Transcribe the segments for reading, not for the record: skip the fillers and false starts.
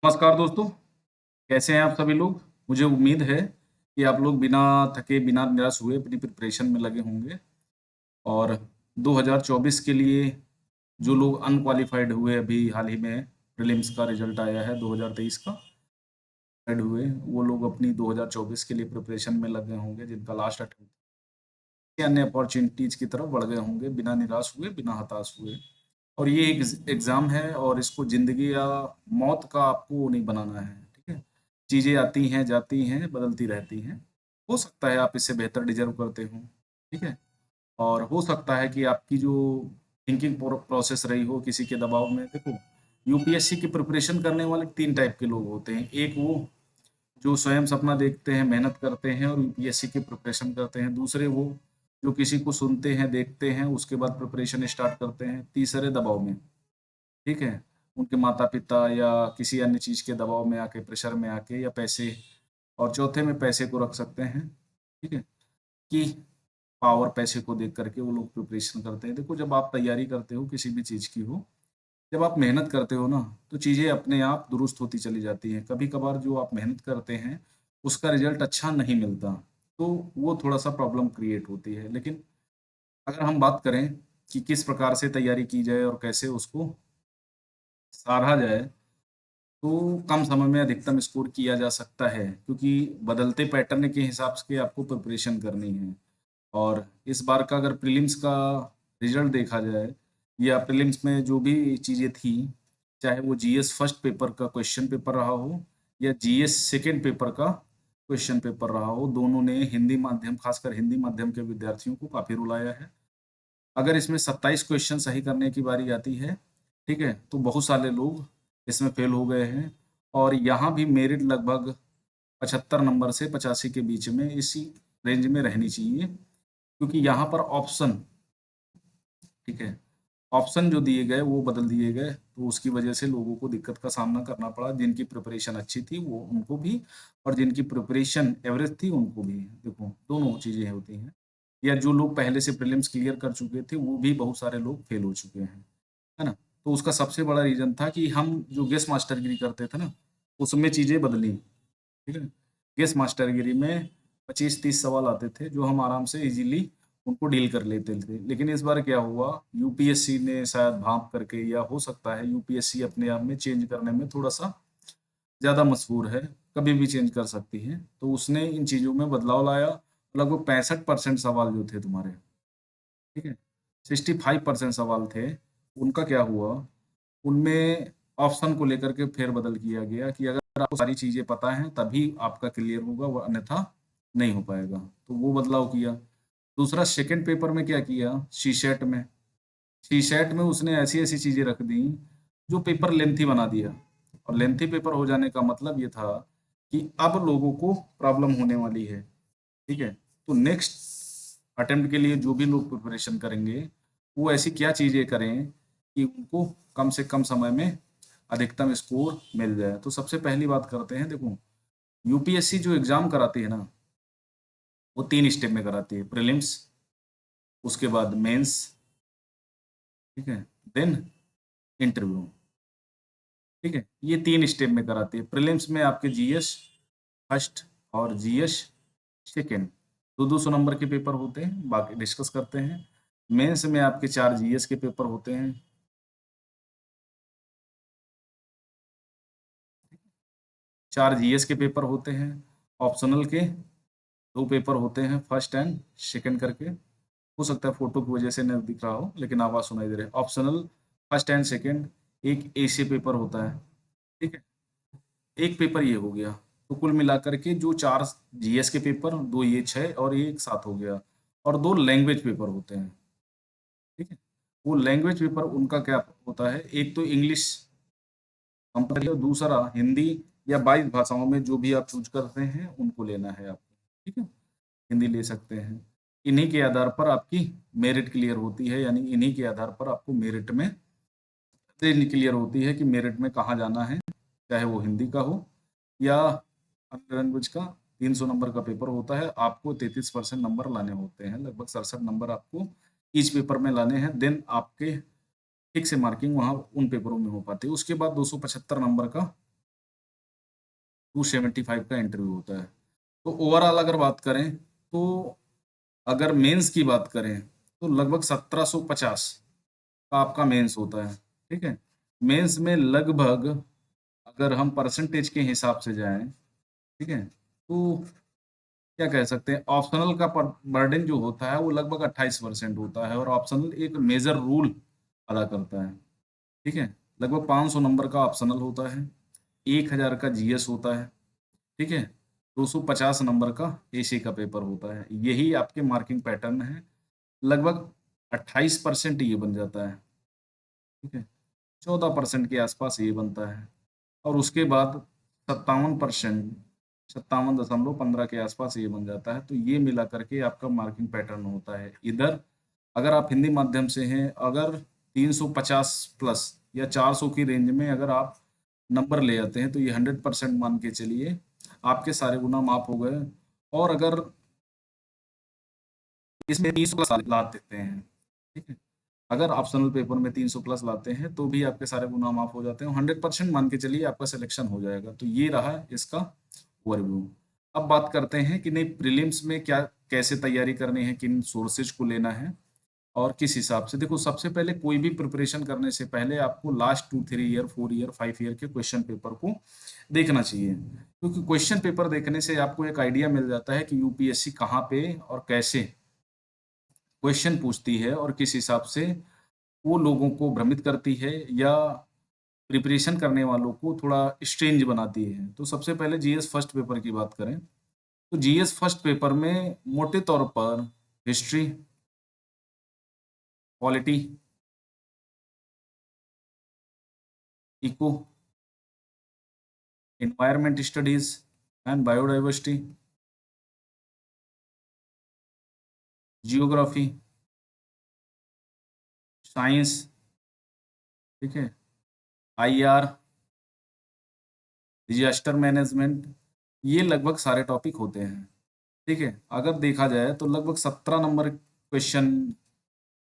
नमस्कार दोस्तों, कैसे हैं आप सभी लोग? मुझे उम्मीद है कि आप लोग बिना थके, बिना निराश हुए अपनी प्रिपरेशन में लगे होंगे और 2024 के लिए जो लोग अनक्वालिफाइड हुए अभी हाल ही में प्रीलिम्स का रिजल्ट आया है 2023 का, ऐड हुए, वो लोग अपनी 2024 के लिए प्रिपरेशन में लगे होंगे जिनका लास्ट अटेम्प्ट अन्य अपॉर्चुनिटीज की तरफ बढ़ गए होंगे बिना निराश हुए, बिना हताश हुए। और ये एक एग्ज़ाम है और इसको ज़िंदगी या मौत का आपको नहीं बनाना है, ठीक है? चीज़ें आती हैं, जाती हैं, बदलती रहती हैं। हो सकता है आप इससे बेहतर डिज़र्व करते हो, ठीक है? और हो सकता है कि आपकी जो थिंकिंग प्रोसेस रही हो किसी के दबाव में देखो, यूपीएससी की प्रिपरेशन करने वाले 3 टाइप के लोग होते हैं। एक वो जो स्वयं सपना देखते हैं, मेहनत करते हैं और यूपीएससी की प्रिपरेशन करते हैं। दूसरे वो जो किसी को सुनते हैं, देखते हैं, उसके बाद प्रिपरेशन स्टार्ट करते हैं। तीसरे दबाव में, ठीक है? उनके माता-पिता या किसी अन्य चीज़ के दबाव में आके, प्रेशर में आके या पैसे और चौथे में पैसे को रख सकते हैं, ठीक है? कि पावर पैसे को देख कर के वो लोग प्रिपरेशन करते हैं। देखो जब आप तैयारी करते हो किसी भी चीज़ की हो, जब आप मेहनत करते हो ना, तो चीज़ें अपने आप दुरुस्त होती चली जाती हैं। कभी-कभार जो आप मेहनत करते हैं, उसका रिज़ल्ट अच्छा नहीं मिलता, तो वो थोड़ा-सा प्रॉब्लम क्रिएट होती है। लेकिन अगर हम बात करें कि किस प्रकार से तैयारी की जाए और कैसे उसको सराहा जाए, तो कम समय में अधिकतम स्कोर किया जा सकता है, क्योंकि बदलते पैटर्न के हिसाब से आपको प्रिपरेशन करनी है। और इस बार का अगर प्रीलिम्स का रिजल्ट देखा जाए या प्रीलिम्स में जो भी चीज़ें थी, चाहे वो जीएस फर्स्ट पेपर का क्वेश्चन पेपर रहा हो या जीएस सेकंड पेपर का क्वेश्चन पेपर रहा हो, दोनों ने हिंदी माध्यम खासकर हिंदी माध्यम के विद्यार्थियों को काफ़ी रुलाया है। अगर इसमें 27 क्वेश्चन सही करने की बारी आती है, ठीक है? तो बहुत सारे लोग इसमें फेल हो गए हैं और यहाँ भी मेरिट लगभग 75 नंबर से 85 के बीच में इसी रेंज में रहनी चाहिए, क्योंकि यहाँ पर ऑप्शन, ठीक है? ऑप्शन जो दिए गए वो बदल दिए गए, तो उसकी वजह से लोगों को दिक्कत का सामना करना पड़ा। जिनकी प्रिपरेशन अच्छी थी वो उनको भी और जिनकी प्रिपरेशन एवरेज थी उनको भी। देखो, दोनों चीज़ें होती हैं। या जो लोग पहले से प्रीलिम्स क्लियर कर चुके थे, वो भी बहुत सारे लोग फेल हो चुके हैं, है ना? तो उसका सबसे बड़ा रीज़न था कि हम जो गेस मास्टरगिरी करते थे ना, उसमें चीज़ें बदली, ठीक है? गेस मास्टरगिरी में 25-30 सवाल आते थे, जो हम आराम से ईज़िली उनको डील कर लेते थे। लेकिन इस बार क्या हुआ, यूपीएससी ने शायद भाँप करके या हो सकता है यूपीएससी अपने आप में चेंज करने में थोड़ा-सा ज़्यादा मशहूर है, कभी भी चेंज कर सकती है। तो उसने इन चीज़ों में बदलाव लाया, लगभग 65% सवाल जो थे तुम्हारे, ठीक है? 65% सवाल थे, उनका क्या हुआ, उनमें ऑप्शन को लेकर के फेर-बदल किया गया कि अगर आपको सारी चीज़ें पता हैं, तभी आपका क्लियर होगा, वो अन्यथा नहीं हो पाएगा। तो वो बदलाव किया। दूसरा सेकंड पेपर में क्या किया, सीसेट में। सीसेट में उसने ऐसी-ऐसी चीज़ें रख दी, जो पेपर लेंथी बना दिया और लेंथी पेपर हो जाने का मतलब ये था कि अब लोगों को प्रॉब्लम होने वाली है, ठीक है? तो नेक्स्ट अटेम्प्ट के लिए जो भी लोग प्रिपरेशन करेंगे, वो ऐसी क्या चीज़ें करें कि उनको कम से कम समय में अधिकतम स्कोर मिल जाए। तो सबसे पहली बात करते हैं, देखो, यूपीएससी जो एग्ज़ाम कराती है ना, वो 3 स्टेप में कराती है। प्रीलिम्स, उसके बाद मेंस, ठीक है? देन इंटरव्यू, ठीक है? ये 3 स्टेप में कराती है। प्रीलिम्स में आपके जीएस फर्स्ट और जीएस सेकंड, 2-200 नंबर के पेपर होते हैं, बाकी डिस्कस करते हैं। मेंस में आपके 4 जीएस के पेपर होते हैं, 4 जीएस के पेपर होते हैं, ऑप्शनल के 2 पेपर होते हैं, फर्स्ट एंड सेकंड करके। हो सकता है फ़ोटो की वजह से नहीं दिख रहा हो, लेकिन आवाज़ सुनाई दे रही है। ऑप्शनल फर्स्ट एंड सेकंड, एक एसे पेपर होता है, ठीक है? एक पेपर ये हो गया। तो कुल मिलाकर के जो 4 जीएस के पेपर, 2 ये 6 और ये एक 7 हो गया और 2 लैंग्वेज पेपर होते हैं, ठीक है? वो लैंग्वेज पेपर उनका क्या होता है, एक तो इंग्लिश कंपलसरी और दूसरा हिंदी या 22 भाषाओं में जो भी आप चूज़ करते हैं, उनको लेना है आपको, ठीक है? हिंदी ले सकते हैं। इन्हीं के आधार पर आपकी मेरिट क्लियर होती है, यानी इन्हीं के आधार पर आपको मेरिट में रेंज क्लियर होती है कि मेरिट में कहाँ जाना है, चाहे वो हिंदी का हो या अन्य लैंग्वेज का। 300 नंबर का पेपर होता है, आपको 33% नंबर लाने होते हैं, लगभग 67 नंबर आपको ईच पेपर में लाने हैं, देन आपके ठीक से मार्किंग वहाँ उन पेपरों में हो पाती है। उसके बाद 275 नंबर का 275 का इंटरव्यू होता है। तो ओवरऑल अगर बात करें तो अगर मेंस की बात करें तो लगभग 1750 का आपका मेंस होता है। ठीक है, मेंस में लगभग अगर हम परसेंटेज के हिसाब से जाएं, ठीक है, तो क्या कह सकते हैं, ऑप्शनल का बर्डन जो होता है वो लगभग 28% होता है और ऑप्शनल एक मेजर रोल अदा करता है। ठीक है, लगभग 500 नंबर का ऑप्शनल होता है, 1000 का जीएस होता है। ठीक है, 250 नंबर का एसी का पेपर होता है। यही आपके मार्किंग पैटर्न है। लगभग 28% ये बन जाता है। ठीक है, 14% के आसपास ये बनता है और उसके बाद 57%, 57.15 के आसपास ये बन जाता है। तो ये मिला करके आपका मार्किंग पैटर्न होता है। इधर अगर आप हिंदी माध्यम से हैं, अगर 350 प्लस या 400 की रेंज में अगर आप नंबर ले आते हैं तो ये 100% मान के चलिए आपके सारे गुना माफ हो गए। और अगर इसमें 300 प्लस ला देते हैं, ठीक है, अगर ऑप्शनल पेपर में 300 प्लस लाते हैं तो भी आपके सारे गुना माफ हो जाते हैं। 100% मान के चलिए आपका सिलेक्शन हो जाएगा। तो ये रहा इसका ओवरव्यू। अब बात करते हैं कि नहीं प्रीलिम्स में क्या कैसे तैयारी करनी है, किन सोर्सेज को लेना है और किस हिसाब से। देखो, सबसे पहले कोई भी प्रिपरेशन करने से पहले आपको लास्ट 2 3 ईयर 4 ईयर 5 ईयर के क्वेश्चन पेपर को देखना चाहिए, क्योंकि क्वेश्चन पेपर देखने से आपको एक आइडिया मिल जाता है कि यूपीएससी कहाँ पे और कैसे क्वेश्चन पूछती है और किस हिसाब से वो लोगों को भ्रमित करती है या प्रिपरेशन करने वालों को थोड़ा स्ट्रेंज बनाती है। तो सबसे पहले जीएस फर्स्ट पेपर की बात करें तो जीएस फर्स्ट पेपर में मोटे तौर पर history, polity, eco, environment studies and biodiversity, geography, science, ठीक है, आईआर, डिजास्टर मैनेजमेंट, ये लगभग सारे टॉपिक होते हैं। ठीक है, अगर देखा जाए तो लगभग 17 नंबर क्वेश्चन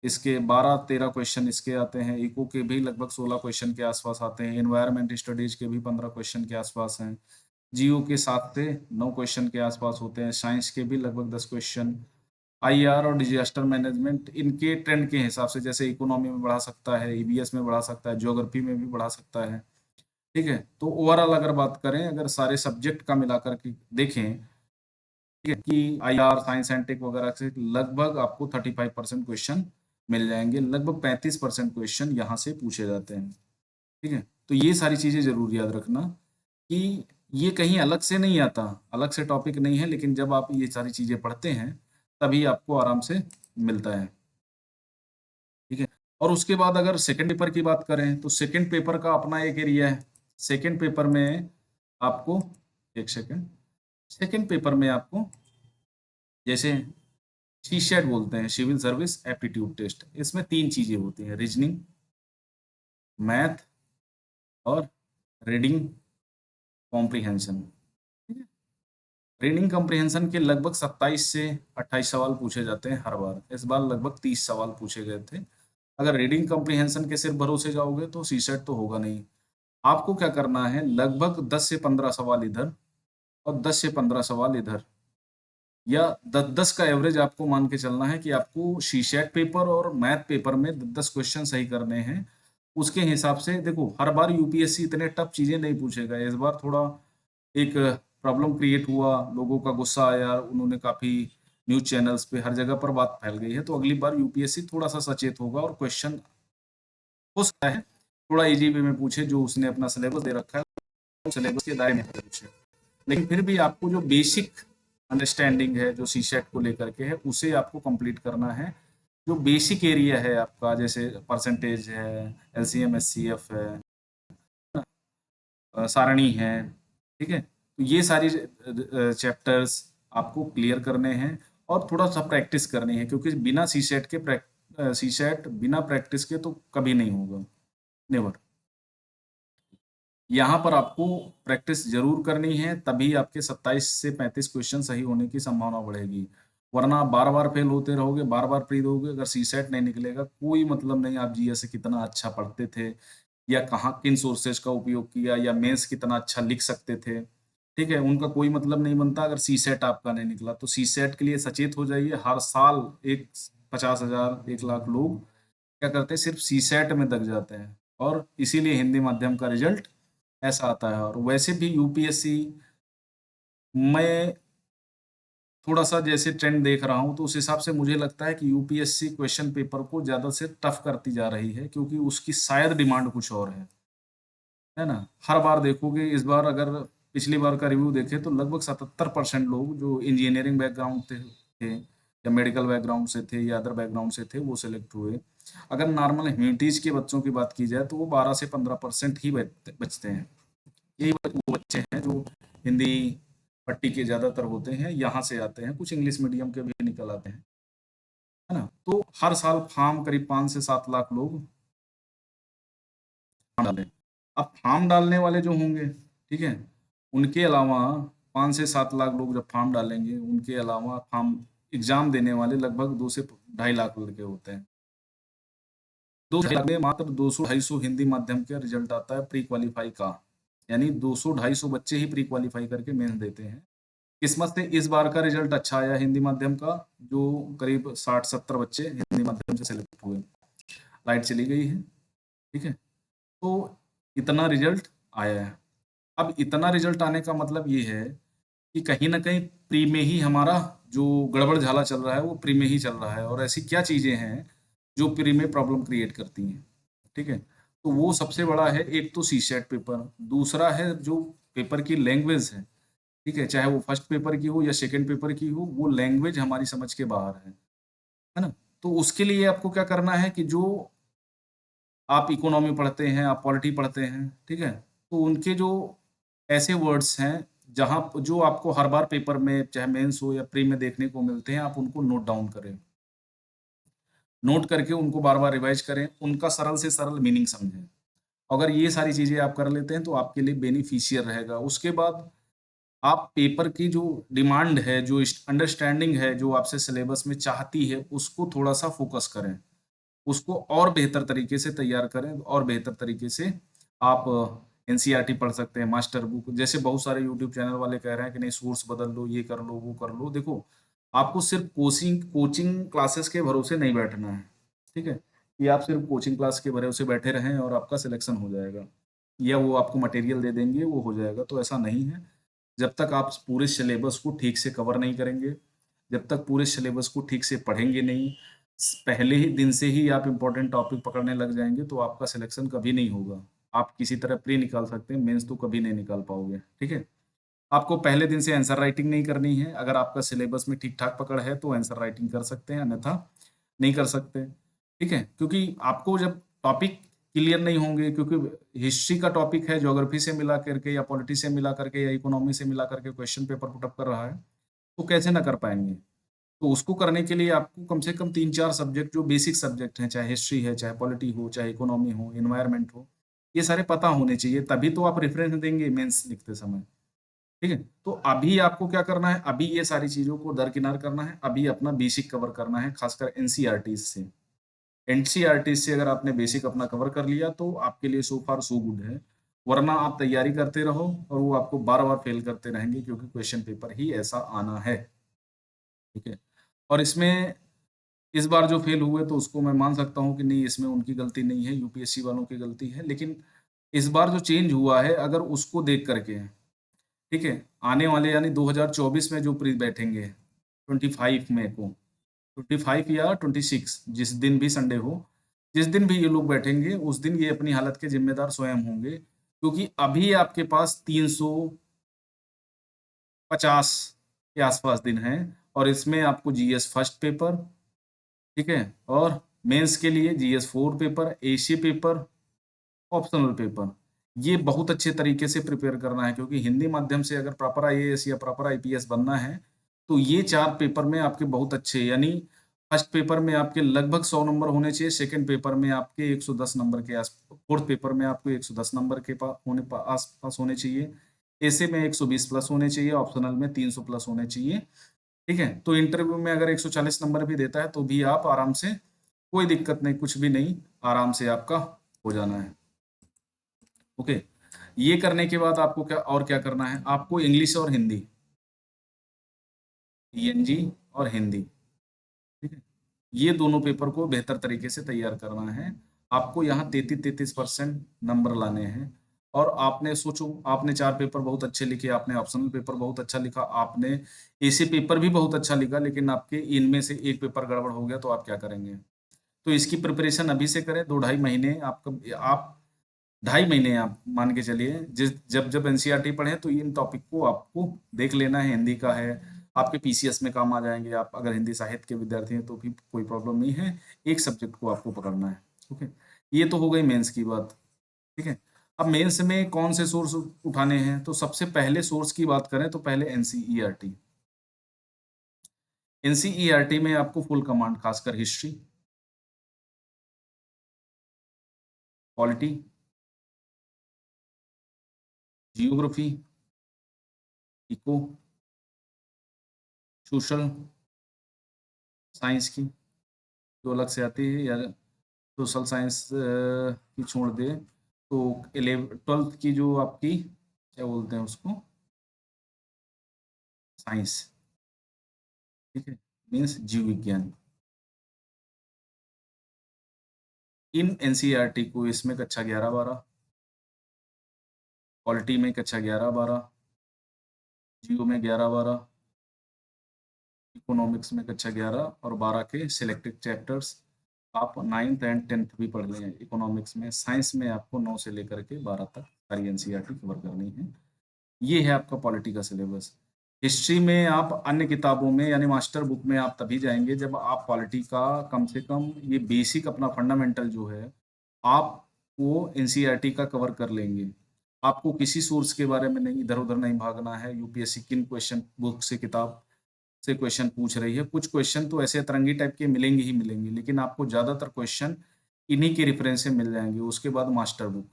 इसके, 12 13 क्वेश्चन इसके आते हैं। इको के भी लगभग 16 क्वेश्चन के आसपास आते हैं। एनवायरमेंट स्टडीज के भी 15 क्वेश्चन के आसपास हैं। जियो के 7 से 9 क्वेश्चन के आसपास होते हैं। साइंस के भी लगभग 10 क्वेश्चन। आईआर और डिजास्टर मैनेजमेंट इनके ट्रेंड के हिसाब से, जैसे इकोनॉमी में बढ़ा सकता है, ईबीएस में बढ़ा सकता है, ज्योग्राफी में भी बढ़ा सकता है। ठीक है, तो ओवरऑल अगर बात करें, अगर सारे सब्जेक्ट का मिलाकर के देखें, ठीक है, कि आईआर साइंस एंड टेक वगैरह से लगभग आपको 35% क्वेश्चन मिल जाएंगे। लगभग 35% क्वेश्चन यहाँ से पूछे जाते हैं। ठीक है, तो ये सारी चीजें जरूर याद रखना कि ये कहीं अलग से नहीं आता, अलग से टॉपिक नहीं है, लेकिन जब आप ये सारी चीजें पढ़ते हैं तभी आपको आराम से मिलता है। ठीक है, और उसके बाद अगर सेकंड पेपर की बात करें तो सेकंड पेपर का अपना एक एरिया है। सेकंड पेपर में आपको, एक सेकंड, सेकंड पेपर में आपको जैसे सीशेट बोलते हैं, सिविल सर्विस एप्टीट्यूड टेस्ट। इसमें 3 चीजें होती हैं, रीजनिंग, मैथ और रीडिंग कॉम्प्रिहेंशन। रीडिंग कॉम्प्रिहेंशन के लगभग 27 से 28 सवाल पूछे जाते हैं हर बार। इस बार लगभग 30 सवाल पूछे गए थे। अगर रीडिंग कॉम्प्रिहेंशन के सिर्फ भरोसे जाओगे तो सीसेट तो होगा नहीं। आपको क्या करना है, लगभग 10 से 15 सवाल इधर और 10 से 15 सवाल इधर, या 10-10 का एवरेज आपको मान के चलना है कि आपको सीसेट पेपर और मैथ पेपर में 10 क्वेश्चन सही करने हैं। उसके हिसाब से देखो, हर बार यूपीएससी इतने टफ चीजें नहीं पूछेगा। इस बार थोड़ा एक प्रॉब्लम क्रिएट हुआ, लोगों का गुस्सा आया, उन्होंने काफी न्यूज चैनल्स पे हर जगह पर बात फैल गई है। तो अगली बार यूपीएससी थोड़ा सा सचेत होगा और क्वेश्चन हो सकता है थोड़ा इजी वे में पूछे, जो उसने अपना सिलेबस दे रखा है सिलेबस के दायरे में पूछे। लेकिन फिर भी आपको जो बेसिक अंडरस्टैंडिंग है जो सीसेट को लेकर के है, उसे आपको कंप्लीट करना है। जो बेसिक एरिया है आपका, जैसे परसेंटेज है, एलसीएम एचसीएफ है, सारणी है, ठीक है, तो ये सारी चैप्टर्स आपको क्लियर करने हैं और थोड़ा सा प्रैक्टिस करनी है, क्योंकि बिना सीसेट बिना प्रैक्टिस के तो कभी नहीं होगा, नेवर। यहाँ पर आपको प्रैक्टिस जरूर करनी है, तभी आपके 27 से 35 क्वेश्चन सही होने की संभावना बढ़ेगी। वरना आप बार बार फेल होते रहोगे, बार बार प्री दोगे, अगर सीसेट नहीं निकलेगा कोई मतलब नहीं आप जीएस से कितना अच्छा पढ़ते थे या कहाँ किन सोर्सेज का उपयोग किया या मेंस कितना अच्छा लिख सकते थे। ठीक है, उनका कोई मतलब नहीं बनता अगर सी सेट आपका नहीं निकला। तो सी सेट के लिए सचेत हो जाइए। हर साल एक 50,000 1 लाख लोग क्या करते हैं, सिर्फ सी सेट में दग जाते हैं, और इसीलिए हिंदी माध्यम का रिजल्ट ऐसा आता है। और वैसे भी यूपीएससी मैं थोड़ा सा जैसे ट्रेंड देख रहा हूँ, तो उस हिसाब से मुझे लगता है कि यूपीएससी क्वेश्चन पेपर को ज़्यादा से टफ करती जा रही है, क्योंकि उसकी शायद डिमांड कुछ और है ना। हर बार देखोगे, इस बार अगर पिछली बार का रिव्यू देखें तो लगभग 77% लोग जो इंजीनियरिंग बैकग्राउंड थे या मेडिकल बैकग्राउंड से थे या अदर बैकग्राउंड से थे, वो सिलेक्ट हुए। अगर नॉर्मल ह्यूमैनिटीज के बच्चों की बात की जाए तो वो 12 से 15% ही बचते हैं। यही वो बच्चे हैं जो हिंदी पट्टी के ज़्यादातर होते हैं, यहाँ से आते हैं, कुछ इंग्लिश मीडियम के भी निकल आते हैं, है ना। तो हर साल फॉर्म करीब 5 से 7 लाख लोग डालें। अब फॉर्म डालने वाले जो होंगे, ठीक है, उनके अलावा 5 से 7 लाख लोग जब फॉर्म डालेंगे, उनके अलावा फॉर्म एग्जाम देने वाले लगभग 2 से 2.5 लाख लड़के होते हैं। 2 में मात्र 200-250 हिंदी माध्यम का रिजल्ट आता है प्री क्वालिफाई का, यानी 200-250 बच्चे ही प्री क्वालिफाई करके मेंस देते हैं। किस्मत से इस बार का रिजल्ट अच्छा आया हिंदी माध्यम का, जो करीब 60-70 बच्चे हिंदी माध्यम से सिलेक्ट हुए। लाइट चली गई है, ठीक है। तो इतना रिजल्ट आया है। अब इतना रिजल्ट आने का मतलब ये है कि कहीं ना कहीं प्री में ही हमारा जो गड़बड़ झाला चल रहा है वो प्री में ही चल रहा है। और ऐसी क्या चीजें हैं जो प्री में प्रॉब्लम क्रिएट करती हैं, ठीक है। तो वो सबसे बड़ा है, एक तो सी सेट पेपर, दूसरा है जो पेपर की लैंग्वेज है, ठीक है, चाहे वो फर्स्ट पेपर की हो या सेकंड पेपर की हो, वो लैंग्वेज हमारी समझ के बाहर है ना। तो उसके लिए आपको क्या करना है कि जो आप इकोनॉमी पढ़ते हैं, आप पॉलिटी पढ़ते हैं, ठीक है, तो उनके जो ऐसे वर्ड्स हैं जहाँ जो आपको हर बार पेपर में चाहे मेंस हो या प्री में देखने को मिलते हैं, आप उनको नोट डाउन करें। नोट करके उनको बार बार रिवाइज करें, उनका सरल से सरल मीनिंग समझें। अगर ये सारी चीजें आप कर लेते हैं तो आपके लिए बेनिफिशियल रहेगा। उसके बाद आप पेपर की जो डिमांड है, जो अंडरस्टैंडिंग है, जो आपसे सिलेबस में चाहती है, उसको थोड़ा सा फोकस करें, उसको और बेहतर तरीके से तैयार करें, और बेहतर तरीके से आप एनसीईआरटी पढ़ सकते हैं, मास्टर बुक। जैसे बहुत सारे यूट्यूब चैनल वाले कह रहे हैं कि नहीं सोर्स बदल लो, ये कर लो, वो कर लो। देखो, आपको सिर्फ कोचिंग कोचिंग क्लासेस के भरोसे नहीं बैठना है, ठीक है, कि आप सिर्फ कोचिंग क्लास के भरोसे बैठे रहें और आपका सिलेक्शन हो जाएगा, या वो आपको मटेरियल दे देंगे वो हो जाएगा। तो ऐसा नहीं है। जब तक आप पूरे सिलेबस को ठीक से कवर नहीं करेंगे, जब तक पूरे सिलेबस को ठीक से पढ़ेंगे नहीं, पहले ही दिन से ही आप इम्पोर्टेंट टॉपिक पकड़ने लग जाएंगे, तो आपका सिलेक्शन कभी नहीं होगा। आप किसी तरह प्री निकाल सकते हैं, मेंस तो कभी नहीं निकाल पाओगे, ठीक है। आपको पहले दिन से आंसर राइटिंग नहीं करनी है। अगर आपका सिलेबस में ठीक ठाक पकड़ है तो आंसर राइटिंग कर सकते हैं, अन्यथा नहीं कर सकते, ठीक है। क्योंकि आपको जब टॉपिक क्लियर नहीं होंगे, क्योंकि हिस्ट्री का टॉपिक है, ज्योग्राफी से मिला करके या पॉलिटी से मिला करके या इकोनॉमी से मिला करके क्वेश्चन पेपर पुटअप कर रहा है, तो कैसे ना कर पाएंगे। तो उसको करने के लिए आपको कम से कम 3-4 सब्जेक्ट जो बेसिक सब्जेक्ट हैं, चाहे हिस्ट्री है, चाहे पॉलिटी हो, चाहे इकोनॉमी हो, इन्वायरमेंट हो, ये सारे पता होने चाहिए, तभी तो आप रेफरेंस देंगे मेंस लिखते समय, ठीक है। तो अभी आपको क्या करना है, अभी ये सारी चीजों को दरकिनार करना है, अभी अपना बेसिक कवर करना है, खासकर एनसीईआरटी से। एनसीईआरटी से अगर आपने बेसिक अपना कवर कर लिया तो आपके लिए सो फार सो गुड है। वरना आप तैयारी करते रहो और वो आपको बार बार फेल करते रहेंगे, क्योंकि क्वेश्चन पेपर ही ऐसा आना है, ठीक है। और इसमें इस बार जो फेल हुए तो उसको मैं मान सकता हूँ कि नहीं, इसमें उनकी गलती नहीं है, यूपीएससी वालों की गलती है। लेकिन इस बार जो चेंज हुआ है, अगर उसको देख करके, ठीक है, आने वाले यानी 2024 में जो प्री बैठेंगे 25 मई को, 25 या 26, जिस दिन भी संडे हो, जिस दिन भी ये लोग बैठेंगे उस दिन ये अपनी हालत के जिम्मेदार स्वयं होंगे। क्योंकि अभी आपके पास 350 के आसपास दिन हैं, और इसमें आपको जीएस फर्स्ट पेपर, ठीक है, और मेंस के लिए GS 4 paper, AC paper, optional paper, ये बहुत अच्छे तरीके से प्रिपेयर करना है। क्योंकि हिंदी माध्यम से अगर प्रॉपर आईएएस या प्रॉपर आईपीएस बनना है, तो ये 4 पेपर में आपके बहुत अच्छे, यानी फर्स्ट पेपर में आपके लगभग 100 नंबर होने चाहिए, सेकंड पेपर में आपके 110 नंबर के आस, फोर्थ पेपर में आपको 110 नंबर के आस पास होने चाहिए, ऐसे में 120 प्लस होने चाहिए, ऑप्शनल में 300 प्लस होने चाहिए, ठीक है। तो इंटरव्यू में अगर 140 नंबर भी देता है तो भी आप आराम से, कोई दिक्कत नहीं, कुछ भी नहीं, आराम से आपका हो जाना है, ओके। ये करने के बाद आपको क्या करना है, आपको इंग्लिश और हिंदी, ईएनजी और हिंदी, ठीक है, ये दोनों पेपर को बेहतर तरीके से तैयार करना है। आपको यहाँ 33-33% नंबर लाने हैं। और आपने सोचो, आपने 4 पेपर बहुत अच्छे लिखे, आपने ऑप्शनल पेपर बहुत अच्छा लिखा, आपने एसी पेपर भी बहुत अच्छा लिखा, लेकिन आपके इनमें से एक पेपर गड़बड़ हो गया, तो आप क्या करेंगे? तो इसकी प्रिपरेशन अभी से करें, 2-2.5 महीने आपका, आप 2.5 महीने आप मान के चलिए, जिस जब जब एनसीईआरटी पढ़े तो इन टॉपिक को आपको देख लेना है। हिंदी का है, आपके पीसीएस में काम आ जाएंगे, आप अगर हिंदी साहित्य के विद्यार्थी हैं तो भी कोई प्रॉब्लम नहीं है, एक सब्जेक्ट को आपको पकड़ना है। ओके, ये तो हो गई मेंस की बात, ठीक है। अब मेंस में कौन से सोर्स उठाने हैं, तो सबसे पहले सोर्स की बात करें तो पहले एनसीईआरटी। एनसीईआरटी में आपको फुल कमांड, खासकर history, polity, geography, eco, social science की जो अलग से आती है, या सोशल साइंस की छोड़ दे तो 11वीं 12वीं की जो आपकी क्या बोलते हैं उसको, साइंस, ठीक है, मीन्स जीव विज्ञान। इन एनसीईआरटी को इसमें कक्षा 11-12, पॉलिटी में कक्षा 11-12, जीओ में 11-12, इकोनॉमिक्स में कक्षा 11 और 12 के सिलेक्टेड चैप्टर्स, आप 9th एंड 10th भी पढ़ लें इकोनॉमिक्स में। साइंस में आपको 9 से लेकर के 12 तक सारी एनसीईआरटी कवर करनी है। ये है आपका पॉलिटी का सिलेबस। हिस्ट्री में आप अन्य किताबों में यानी मास्टर बुक में आप तभी जाएंगे जब आप पॉलिटी का कम से कम ये बेसिक अपना फंडामेंटल जो है आप वो एनसीईआरटी का कवर कर लेंगे। आपको किसी सोर्स के बारे में नहीं इधर उधर नहीं भागना है, यूपीएससी किन क्वेश्चन बुक से किताब से क्वेश्चन पूछ रही है। कुछ क्वेश्चन तो ऐसे अतरंगी टाइप के मिलेंगे ही मिलेंगे, लेकिन आपको ज़्यादातर क्वेश्चन इन्हीं के रेफरेंस से मिल जाएंगे। उसके बाद मास्टर बुक,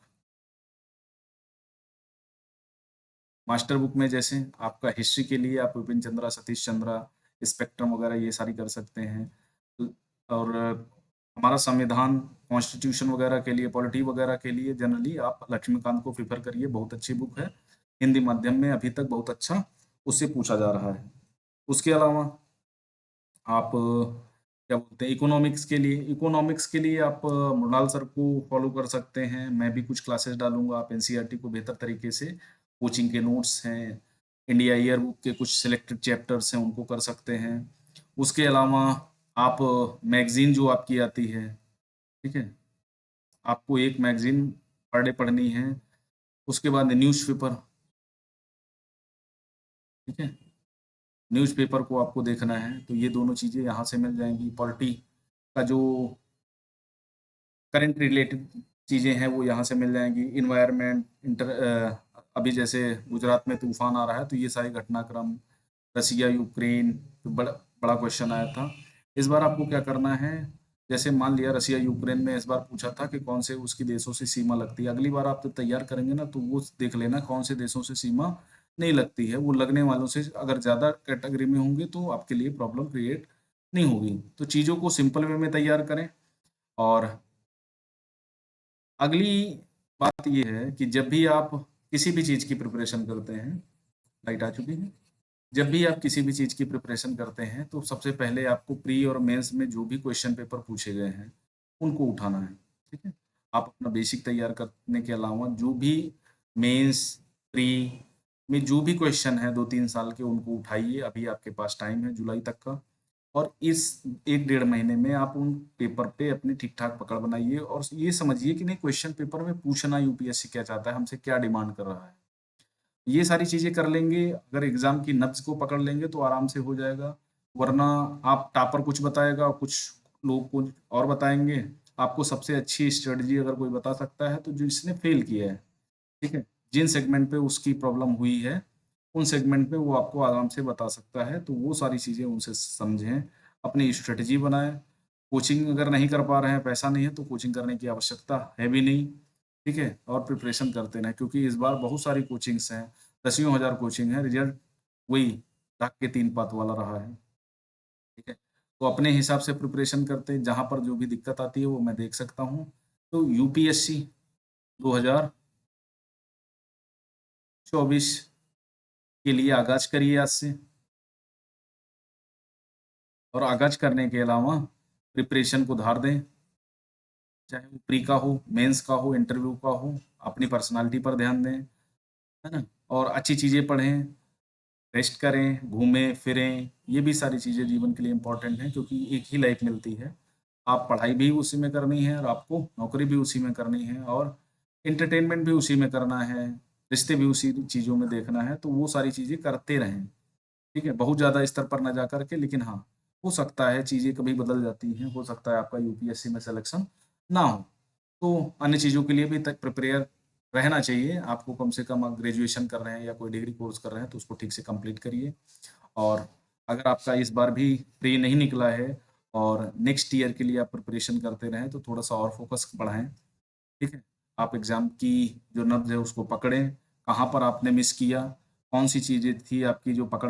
मास्टर बुक में जैसे आपका हिस्ट्री के लिए आप विपिन चंद्रा, सतीश चंद्रा, स्पेक्ट्रम वगैरह ये सारी कर सकते हैं। और हमारा संविधान, कॉन्स्टिट्यूशन वगैरह के लिए, पॉलिटी वगैरह के लिए जनरली आप लक्ष्मीकांत को प्रेफर करिए, बहुत अच्छी बुक है। हिंदी माध्यम में अभी तक बहुत अच्छा उससे पूछा जा रहा है। उसके अलावा आप क्या बोलते हैं, इकोनॉमिक्स के लिए आप मृणाल सर को फॉलो कर सकते हैं। मैं भी कुछ क्लासेस डालूंगा, आप एनसीईआरटी को बेहतर तरीके से, कोचिंग के नोट्स हैं, इंडिया ईयर बुक के कुछ सिलेक्टेड चैप्टर्स हैं उनको कर सकते हैं। उसके अलावा आप मैगजीन जो आपकी आती है, ठीक है, आपको एक मैगजीन पर डे पढ़नी है। उसके बाद न्यूज़पेपर, ठीक है, न्यूज़पेपर को आपको देखना है, तो ये दोनों चीज़ें यहाँ से मिल जाएंगी। पॉलिटी का जो करंट रिलेटेड चीज़ें हैं वो यहाँ से मिल जाएंगी। इन्वायरमेंट, अभी जैसे गुजरात में तूफान आ रहा है तो ये सारे घटनाक्रम, रसिया यूक्रेन, तो बड़ा बड़ा क्वेश्चन आया था। इस बार आपको क्या करना है, जैसे मान लिया रसिया यूक्रेन में इस बार पूछा था कि कौन से उसकी देशों से सीमा लगती है, अगली बार आप तो तैयार करेंगे ना तो वो देख लेना कौन से देशों से सीमा नहीं लगती है। वो लगने वालों से अगर ज़्यादा कैटेगरी में होंगे तो आपके लिए प्रॉब्लम क्रिएट नहीं होगी। तो चीज़ों को सिंपल वे में तैयार करें। और अगली बात ये है कि जब भी आप किसी भी चीज़ की प्रिपरेशन करते हैं, लाइट आ चुकी है, जब भी आप किसी भी चीज़ की प्रिपरेशन करते हैं तो सबसे पहले आपको प्री और मेंस में जो भी क्वेश्चन पेपर पूछे गए हैं उनको उठाना है, ठीक है। आप अपना बेसिक तैयार करने के अलावा जो भी मेंस, प्री में जो भी क्वेश्चन है 2-3 साल के उनको उठाइए। अभी आपके पास टाइम है जुलाई तक का, और इस 1-1.5 महीने में आप उन पेपर पे अपनी ठीक-ठाक पकड़ बनाइए और ये समझिए कि नहीं क्वेश्चन पेपर में पूछना यूपीएससी क्या चाहता है, हमसे क्या डिमांड कर रहा है। ये सारी चीज़ें कर लेंगे, अगर एग्ज़ाम की नब्ज़ को पकड़ लेंगे तो आराम से हो जाएगा। वरना आप टॉपर कुछ बताएगा, कुछ लोग कुछ और बताएँगे। आपको सबसे अच्छी स्ट्रेटजी अगर कोई बता सकता है तो जो जिसने फ़ेल किया है, ठीक है? जिन सेगमेंट पे उसकी प्रॉब्लम हुई है, उन सेगमेंट पे वो आपको आराम से बता सकता है, तो वो सारी चीज़ें उनसे समझें, अपनी स्ट्रेटजी बनाएँ। कोचिंग अगर नहीं कर पा रहे हैं, पैसा नहीं है, तो कोचिंग करने की आवश्यकता है भी नहीं, ठीक है? और प्रिपरेशन करते रहें, क्योंकि इस बार बहुत सारी कोचिंग्स हैं, दसियों हज़ार कोचिंग है, रिज़ल्ट वही ढाक के 3 पात वाला रहा है, ठीक है? तो अपने हिसाब से प्रिपरेशन करते हैं, जहाँ पर जो भी दिक्कत आती है, वो मैं देख सकता हूँ। तो यूपीएससी 2000 2024 के लिए आगाज़ करिए आज से। और आगाज़ करने के अलावा प्रिपरेशन को धार दें, चाहे वो प्री का हो, मेंस का हो, इंटरव्यू का हो, अपनी पर्सनैलिटी पर ध्यान दें, है ना? और अच्छी चीज़ें पढ़ें, रेस्ट करें, घूमें-फिरें, ये भी सारी चीज़ें जीवन के लिए इम्पोर्टेंट हैं क्योंकि एक ही लाइफ़ मिलती है। आप पढ़ाई भी उसी में करनी है और आपको नौकरी भी उसी में करनी है और एंटरटेनमेंट भी उसी में करना है, रिश्ते भी उसी चीज़ों में देखना है, तो वो सारी चीज़ें करते रहें, ठीक है? बहुत ज़्यादा स्तर पर ना जा कर के लेकिन हाँ, हो सकता है चीज़ें कभी बदल जाती हैं, हो सकता है आपका यूपीएससी में सिलेक्शन ना हो। तो अन्य चीज़ों के लिए भी तक प्रिपेयर रहना चाहिए। आपको कम से कम ग्रेजुएशन कर रहे हैं या कोई डिग्री कोर्स कर रहे हैं तो उसको ठीक से कंप्लीट करिए। और अगर आपका इस बार भी प्री नहीं निकला है और नेक्स्ट ईयर के लिए आप प्रिपरेशन करते रहें तो थोड़ा-सा और फ़ोकस बढ़ाएँ, ठीक है? आप एग्ज़ाम की जो नब्ज़ है उसको पकड़ें, कहाँ पर आपने मिस किया, कौन-सी चीज़ें थी आपकी जो पकड़